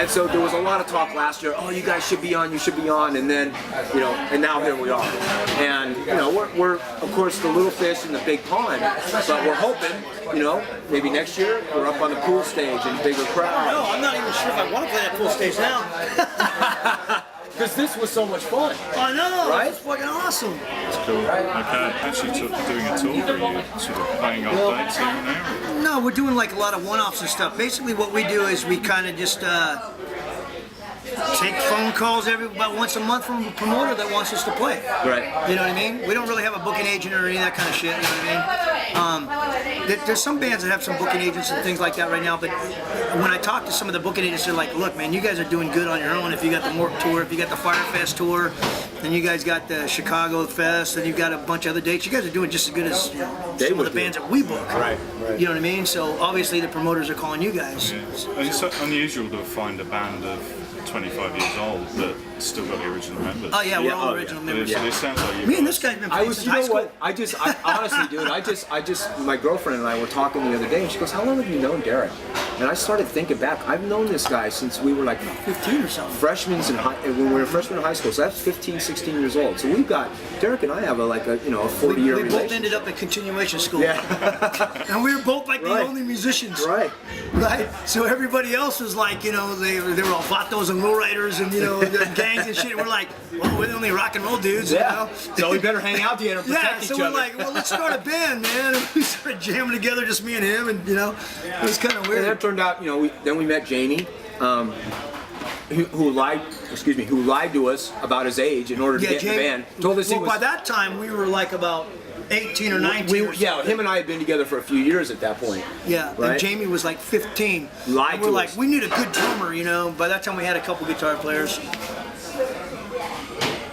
And so there was a lot of talk last year, oh, you guys should be on, you should be on, and then, you know, and now here we are. And, you know, we're of course the little fish in the big pond, but we're hoping, you know, maybe next year we're up on the pool stage and bigger crowd. No, I'm not even sure if I want to play that pool stage now. Because this was so much fun. I know, right? It's fucking awesome. It's cool. Okay, actually doing a tour, are you sort of playing old dates here and there? No, we're doing like a lot of one-offs and stuff. Basically what we do is we kind of just take phone calls about once a month from a promoter that wants us to play. Right. You know what I mean? We don't really have a booking agent or any of that kind of shit, you know what I mean? There's some bands that have some booking agents and things like that right now, but when I talk to some of the booking agents, they're like, look, man, you guys are doing good on your own. If you got the Morc tour, if you got the Firefest tour, then you guys got the Chicago Fest, and you've got a bunch of other dates. You guys are doing just as good as some of the bands that we book. Right. You know what I mean? So obviously the promoters are calling you guys. Yeah. And it's so unusual to find a band of 25 years old but still got the original members. Oh yeah, we're all original members. So it sounds like you. Me and this guy's been playing since high school. I honestly, dude, I just, my girlfriend and I were talking the other day, and she goes, how long have you known Derek? And I started thinking back. I've known this guy since we were like 15 or something. Freshmen when we were freshmen in high school. So that's 15, 16 years old. So we've got, Derek and I have a 40-year relationship. We both ended up at continuation school. Yeah. And we were both like the only musicians. Right. Right. So everybody else was like, you know, they were all vatos and lowriders and, you know, the gangs and shit. And we're like, well, we're the only rock and roll dudes, you know? So we better hang out together and protect each other. So we're like, well, let's start a band, man. And we started jamming together, just me and him, and, you know, it was kind of weird. And that turned out, you know, then we met Jamie, who lied to us about his age in order to get in the band. Told us by that time, we were like about 18 or 19 Yeah, him and I had been together for a few years at that point. Yeah, right? And Jamie was like 15. Lied and we're like, we need a good drummer, you know. By that time, we had a couple guitar players.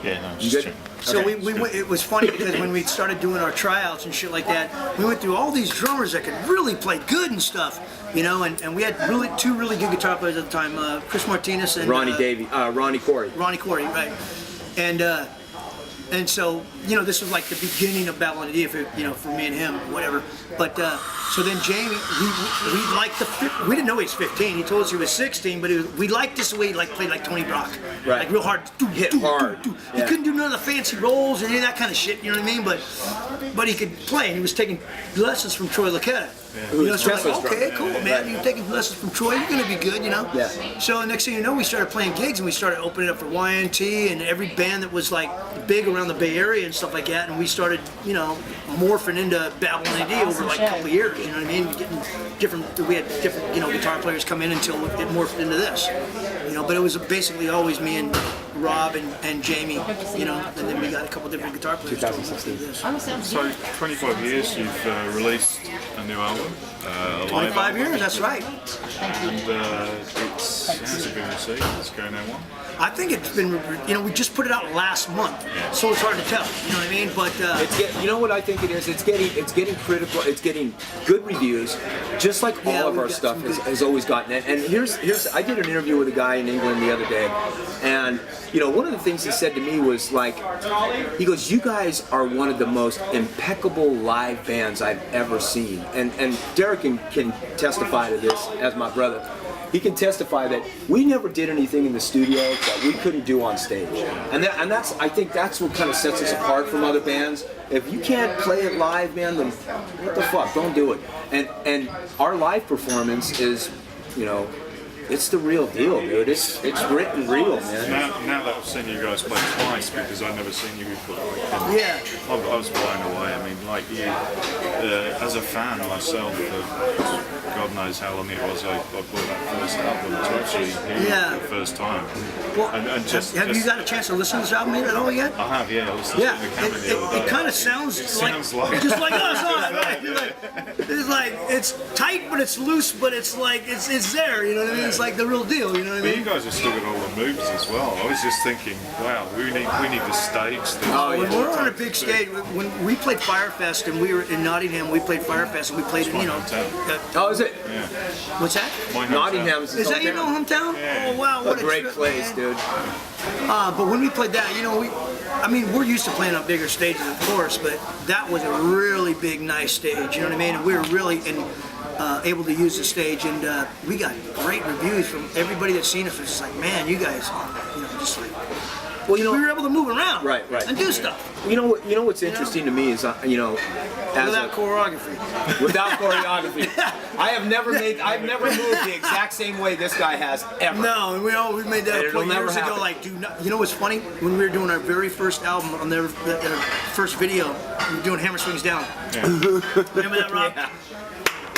Yeah, no, you good? So it was funny because when we started doing our tryouts and shit like that, we went through all these drummers that could really play good and stuff, you know, and we had two really good guitar players at the time, Chris Martinez and Ronnie Corey. Ronnie Corey, right. And so, you know, this was like the beginning of Babylon Idea for, you know, for me and him, whatever. But so then Jamie, we liked we didn't know he was 15. He told us he was 16, but we liked this way he played like Tony Brock, right? Like real hard, hit hard. He couldn't do none of the fancy rolls and any of that kind of shit. You know what I mean? But he could play, and he was taking lessons from Troy Laketta. Yeah. You know, so like, okay, cool, man. You're taking lessons from Troy. You're gonna be good, you know. Yeah. So next thing you know, we started playing gigs, and we started opening up for YNT and every band that was like big around the Bay Area and stuff like that. And we started, you know, morphing into Babylon AD over like a couple of years. You know what I mean? We had different, you know, guitar players come in until it morphed into this. You know, but it was basically always me and Robb and Jamie, you know, and then we got a couple different guitar players. 2016. So 25 years you've released a new album. 25 years, that's right. And how's it been received? It's going on well? I think it's been, you know, we just put it out last month, so it's hard to tell. You know what I mean? But you know what I think it is? It's getting critical. It's getting good reviews, just like all of our stuff has always gotten it. And here's I did an interview with a guy in England the other day, and you know, one of the things he said to me was like, he goes, "You guys are one of the most impeccable live bands I've ever seen," and Derek can testify to this as my brother. He can testify that we never did anything in the studio that we couldn't do on stage, and I think that's what kind of sets us apart from other bands. If you can't play it live, man, then what the fuck? Don't do it. And our live performance is, you know, it's the real deal, dude. It's written real, man. Now that I've seen you guys play twice, because I've never seen you before. Yeah. I was blown away. I mean, like you, as a fan myself, God knows how long it was I bought that first album to actually hear it for the first time. Well, have you got a chance to listen to this album at all yet? I have, yeah. I listened to it in the camera the other day. It kind of sounds like just like us, huh? Right? It's like it's tight, but it's loose, but it's like it's there. You know what I mean? It's like the real deal. You know what I mean? But you guys have still got all the moves as well. I was just thinking, wow, we need the stage thing. When we're on a big stage, when we played Firefest and we were in Nottingham, we played Firefest and we played, you know. Oh, is it? Yeah. What's that? Nottingham is that your hometown? Yeah. Oh wow, what a great place, man. dude. But when we played that, you know, we're used to playing on bigger stages, of course, but that was a really big, nice stage. You know what I mean? And we were really able to use the stage, and we got great reviews from everybody that's seen us. It was just like, man, you guys, just like, Well, you know, we were able to move around, right, and do stuff. You know what's interesting to me is, as Without choreography. without choreography, I've never moved the exact same way this guy has ever. No, and we made that It'll point never years ago. happen. Like, you know what's funny? When we were doing our very first album, on their first video, we were doing Hammer Swings Down. Yeah. Remember that, Rob? Yeah.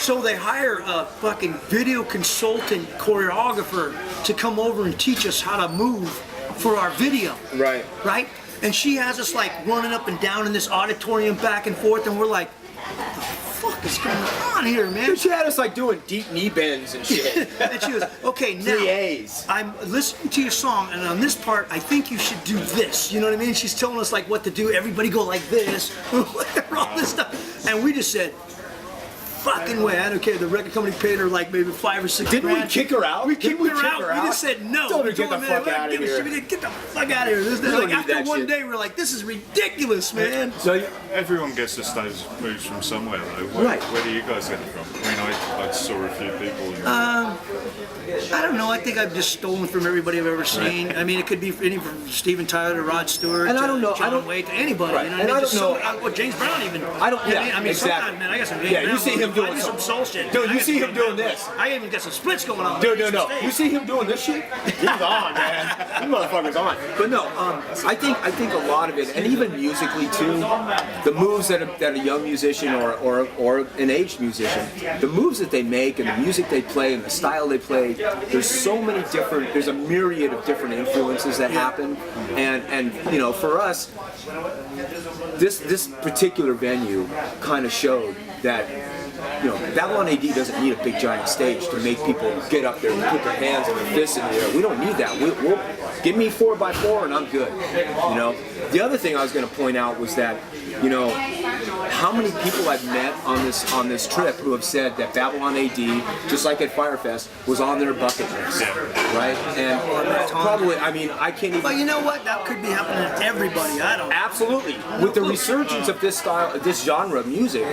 So they hire a fucking video consultant choreographer to come over and teach us how to move for our video. Right. Right? And she has us like running up and down in this auditorium back and forth, and we're like, what the fuck is going on here, man? She had us like doing deep knee bends and shit. And she goes, okay, now 3 A's. I'm listening to your song, and on this part, I think you should do this. You know what I mean? She's telling us like what to do. Everybody go like this, whatever, all this stuff. And we just said, fucking way. I don't care. The record company paid her like maybe $5 or $6 Didn't grand. we kick her out? We kicked her out. We just said no. Told her We to get the fuck "Man, out of give a here." shit. We didn't get the fuck out of here. don't Like need after that one shit. day, we were like, this is ridiculous, man. So Everyone gets the stage moves from somewhere though. Where do you guys get it from? I mean, I saw a few people. I don't know. I think I've just stolen from everybody I've ever seen. I mean, it could be any from Steven Tyler to Rod Stewart And I to don't know- John Waite to anybody. Right. You know And what I I mean? don't know- Well, James Brown even. I don't- You know yeah, what I mean, exactly. sometimes, man, I got some. Yeah, you see him doing I do some soul shit. Dude, I you got see some him doing this. I even got some splits going on. Dude, no. You see him doing this shit? He's on, man. This motherfucker's on. But no, I think a lot of it, and even musically too, the moves that a young musician or an aged musician, the moves that they make and the music they play and the style they play, there's a myriad of different influences that happen, and for us, this particular venue kind of showed that. Babylon AD doesn't need a big giant stage to make people get up there and put their hands and their fists in the air. We don't need that. We'll give me 4x4 and I'm good. The other thing I was going to point out was that, how many people I've met on this trip who have said that Babylon AD, just like at Firefest, was on their bucket list, right? And probably, I can't even. But you know what? That could be happening to everybody. I don't. Absolutely. With the resurgence of this style, this genre of music,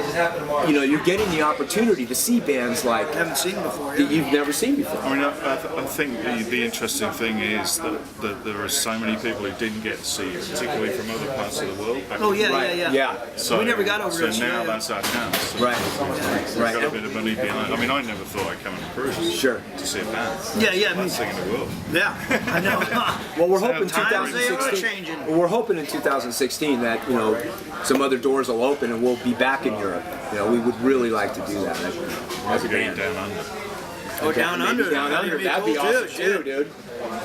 you're getting the opportunity to see bands like I haven't seen before. that you've never seen before. I mean, I think the interesting thing is that there are so many people who didn't get to see you, particularly from other parts of the world. Oh yeah, Right. yeah. So We never got over So Australia. now that's our chance. So Right. We've Right. got a bit of money behind. I mean, I never thought I'd come on a cruise. Sure. To see a band. Yeah, me Best thing in the world. Yeah, I know. Well, we're So hoping times they are 2016. changing. Well, we're hoping in 2016 that some other doors will open and we'll be back in Europe. We would really like to do that as a Going band. down under. Go down Maybe under. Down under. That'd be cool awesome too, too, dude.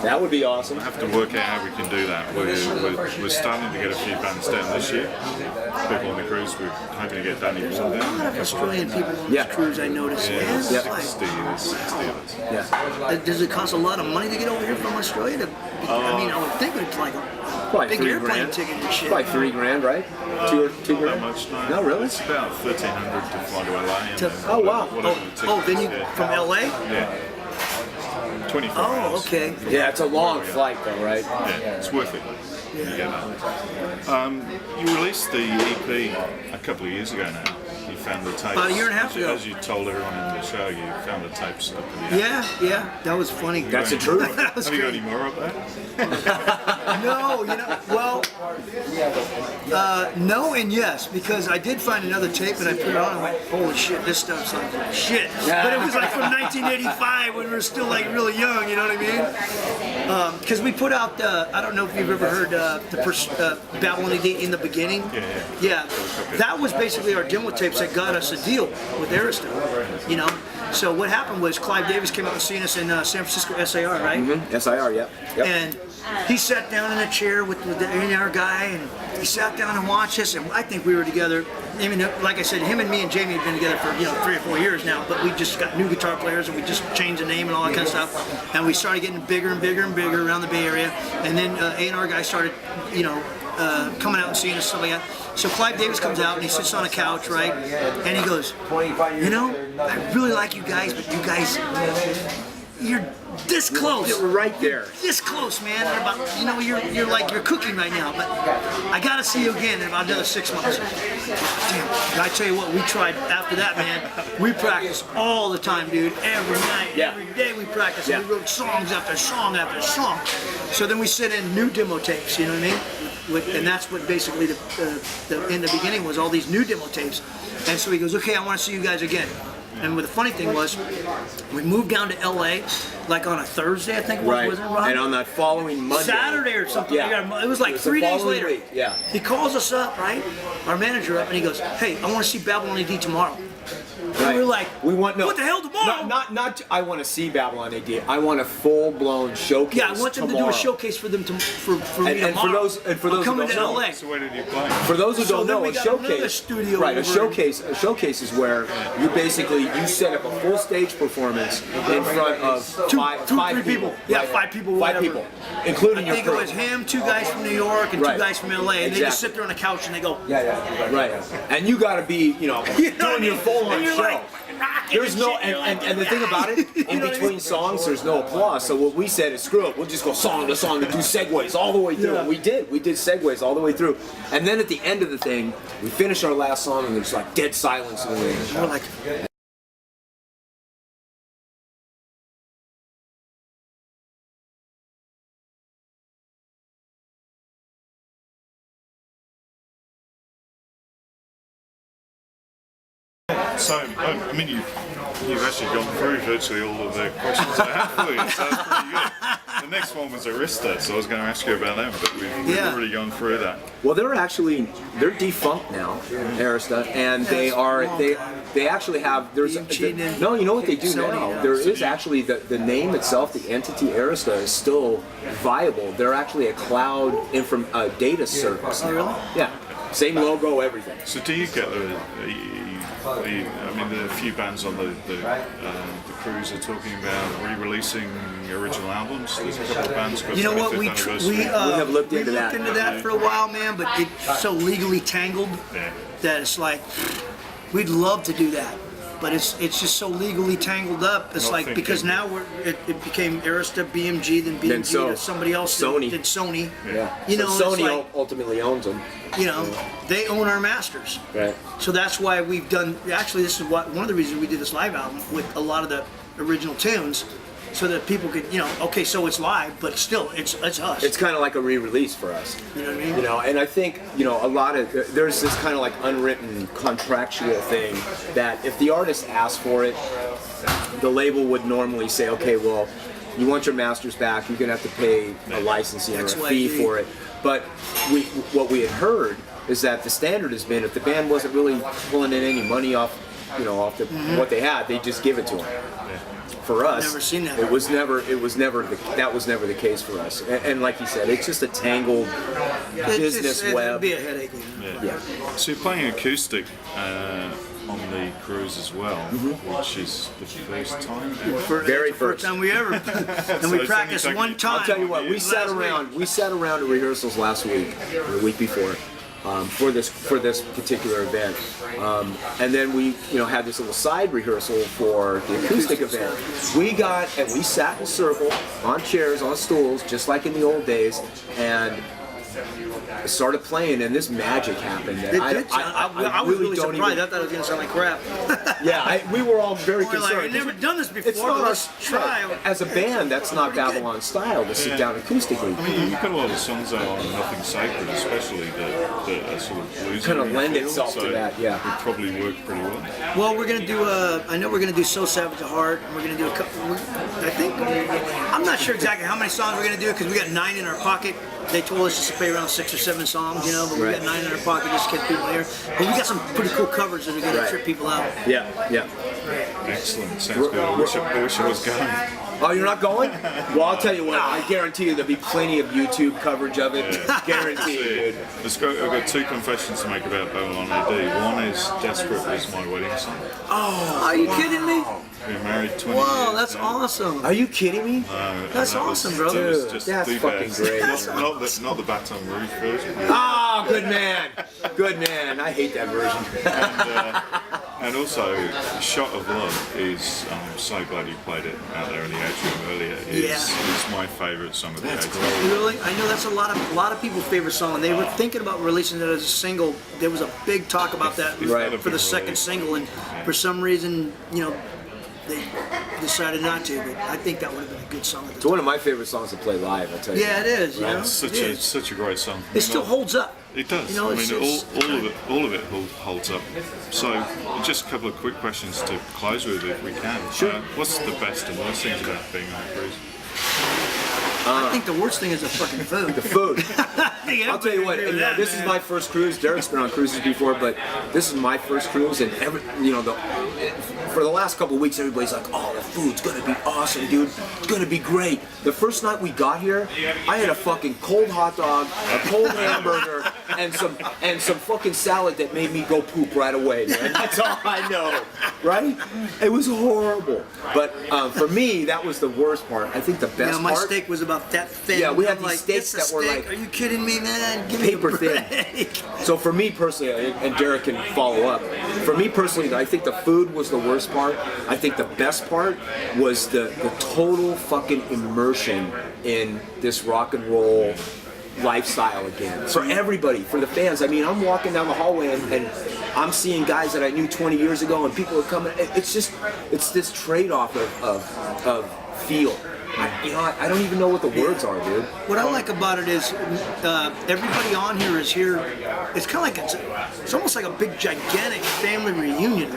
That would be awesome. I have to work out how we can do that. We're starting to get a few bands down this year. People on the cruise, we're hoping to get Danny Ball A lot down. of Australian people on Yeah. this cruise, I noticed. Yeah, Man, it's Yeah. like, 60 of us. Yeah. does it cost a lot of money to get over here from Australia? I would think it's like a Probably big 3 airplane grand. ticket and shit. Probably 3 grand, right? Two How grand. much? No, No, really? It's about 1,300 to fly to LA. And To- then Oh, wow. whatever the Then you tickets, from LA? Yeah. 24 Oh, hours. okay. Yeah, it's a long flight though, right? Yeah, it's worth it. You get that. You released the EP a couple of years ago now. You found the tapes. About a year and a half ago. As you told everyone in the show, you found the tapes up in the attic. Yeah, that was funny. That's the truth. That was Have you got great. any more of that? No, no and yes, because I did find another tape and I put it on and I went, holy shit, this stuff sounds like shit. But it was like from 1985 when we were still like really young, you know what I mean? Because we put out, I don't know if you've ever heard Babylon AD in the beginning. Yeah, that was basically our demo tapes that got us a deal with Arista, So what happened was Clive Davis came out and seen us in San Francisco SAR, right? Mm-hmm. SIR, yep. And he sat down in a chair with the A&R guy, and he sat down and watched us. And I think we were together. I mean, like I said, him and me and Jamie have been together for 3 or 4 years now. But we just got new guitar players, and we just changed the name and all that kind of stuff. And we started getting bigger and bigger and bigger around the Bay Area. And then A&R guy started, coming out and seeing us, stuff like that. So Clive Davis comes out and he sits on a couch, right? And he goes, I really like you guys, but you you're this close. You're right there. This close, man. And about, you know, you're like you're cooking right now, but I gotta see you again in about another 6 months. Damn, I tell you what, we tried after that, man. We practiced all the time, dude. Every night, every day we practiced. Yeah. We wrote songs after song after song. So then we sent in new demo tapes, you know what I mean? And that's what basically in the beginning was all these new demo tapes. And so he goes, okay, I want to see you guys again. And the funny thing was, we moved down to LA like on a Thursday, I think it was, Right. wasn't it, Rob? And on that following Monday, Saturday or something. Yeah. It was like It was the 3 days following later. week, yeah. He calls us up, right? Our manager up, and he goes, hey, I want to see Babylon AD tomorrow. Right. And we were like, what the hell tomorrow? Not I want to see Babylon AD. I want a full-blown showcase. Yeah, I want them tomorrow. to do a showcase for them for me And for tomorrow. those who coming don't to know, LA. So where did you play? For those who So don't then know, we a got another showcase, studio right? A over- showcase is where you basically set up a full stage performance in front of five people. Yeah, right? 5 people. Five whatever. people, including I your think it crew. was him, 2 guys from New York, and Right. 2 guys from LA, and they just Exactly. sit there on the couch and they go, Right. And you got to be, You know what I doing your mean? full-on And you're show. like, rocking There's no, and the thing about it, in between songs, there's no applause. So what we said is, screw it, we'll just go song to song and do segues all the way through. Yeah. And we did segues all the way through. And then at the end of the thing, we finished our last song and there's like dead silence in the room. we're like, So, I mean, you've actually gone through virtually all of the questions I have for you, so that's pretty good. The next one was Arista, so I was going to ask you about them, but we've already gone through that. Well, they're defunct now, Arista, and they actually have, no, you know what they do now? There is actually, the name itself, the entity Arista is still viable. They're actually a cloud data service. Oh, really? Yeah, same logo, everything. So do you get I mean, there are a few bands on the cruise are talking about re-releasing original albums. There's a couple of bands got you know what, 25th we anniversary. have looked into looked that. into that for a while, man, but it's so legally tangled that it's like, we'd love to do that. But it's just so legally tangled up. It's Not like, thinking. because now it became Arista, BMG, then BMG, to somebody else Sony. did Sony. Yeah. You know, so it's Sony like, ultimately owns them. you know, they own our masters. Right. So that's why we've done, actually this is one of the reasons we did this live album with a lot of the original tunes, so that people could, you know, okay, so it's live, but still, it's us. It's kind of like a re-release for us. You know what I mean? You know, and I think, you know, there's this kind of like unwritten contractual thing that if the artist asks for it, the label would normally say, okay, well, you want your masters back, you're gonna have to pay a licensing or a fee for it. But what we had heard is that the standard has been, if the band wasn't really pulling in any money off, you know, what they had, they just give it to them. For us, Never seen that. that was never the case for us. And like you said, it's just a tangled business It'd web. be a headache. Yeah. So you're playing acoustic on the cruise as well, which is the first time. Very First time we ever, and So we it's practiced only one taken- time. I'll tell you what, we sat Last around at rehearsals last week, or the week before, for this particular event, and then we had this little side rehearsal for the acoustic event. We sat in a circle on chairs, on stools, just like in the old days, and started playing, and this magic happened. That I was really don't surprised. even. I thought it was gonna sound like crap. Yeah, we were all very We're like, concerned. I've never done this before. It's not but our let's try. As a band, that's not Babylon style to sit down acoustically. I mean, you've got a lot of songs out on Nothing Sacred, especially that are sort of bluesy. Kind of lend feel, itself to so that, yeah. It probably worked pretty well. Well, we're gonna do I know we're gonna do So Savage at Heart, and we're gonna do a couple. I think I'm not sure exactly how many songs we're gonna do because we got 9 in our pocket. They told us just to play around 6 or 7 songs, but we got 9 in our pocket just to get people here. But we got some pretty cool covers that are gonna trip people out. Yeah. Excellent, sounds good. I wish I was going. Oh, you're not going? Well, I'll tell you what. I guarantee you there'll be plenty of YouTube coverage of it. Guarantee you, dude. I've got 2 confessions to make about Babylon AD. One is Desperate was my wedding song. Oh, are you kidding me? We were married 20 Wow, years. that's awesome. Are you kidding me? That's awesome, brother. Dude, that's fucking great. Not the Baton Rouge version. Ah, good man. Good man. I hate that version. And also, Shot of Love is, I'm so glad you played it out there in the atrium earlier. It's my favourite song of the atrium. Really? I know that's a lot of people's favorite song. And they were thinking about releasing it as a single. There was a big talk about that for the second single, and for some reason, they decided not to. But I think that would have been a good song. It's one of my favorite songs to play live. I tell you. Yeah, it is. You know? It's such a great song. It still holds up. It does. I mean, all of it holds up. So, just a couple of quick questions to close with, if we can. Sure. What's the best and worst things about being on a cruise? I think the worst thing is the fucking food. The food. I'll tell you what. This is my first cruise. Derek's been on cruises before, but this is my first cruise, and for the last couple of weeks, everybody's like, "Oh, the food's gonna be awesome, dude. It's gonna be great." The first night we got here, I had a fucking cold hot dog, a cold hamburger, and some fucking salad that made me go poop right away, man. That's all I know, right? It was horrible. But for me, that was the worst part. I think the best my part. steak was about that thin. Yeah, we had I'm these steaks that were like, "Are you kidding me, man? Give me paper a thin." break." So for me personally, and Derek can follow up, for me personally, I think the food was the worst part. I think the best part was the total fucking immersion in this rock and roll lifestyle again. For everybody, for the fans. I mean, I'm walking down the hallway and I'm seeing guys that I knew 20 years ago, and people are coming. It's this trade-off of feel. I don't even know what the words are, dude. What I like about it is everybody on here is here. It's kind of like it's almost like a big gigantic family reunion.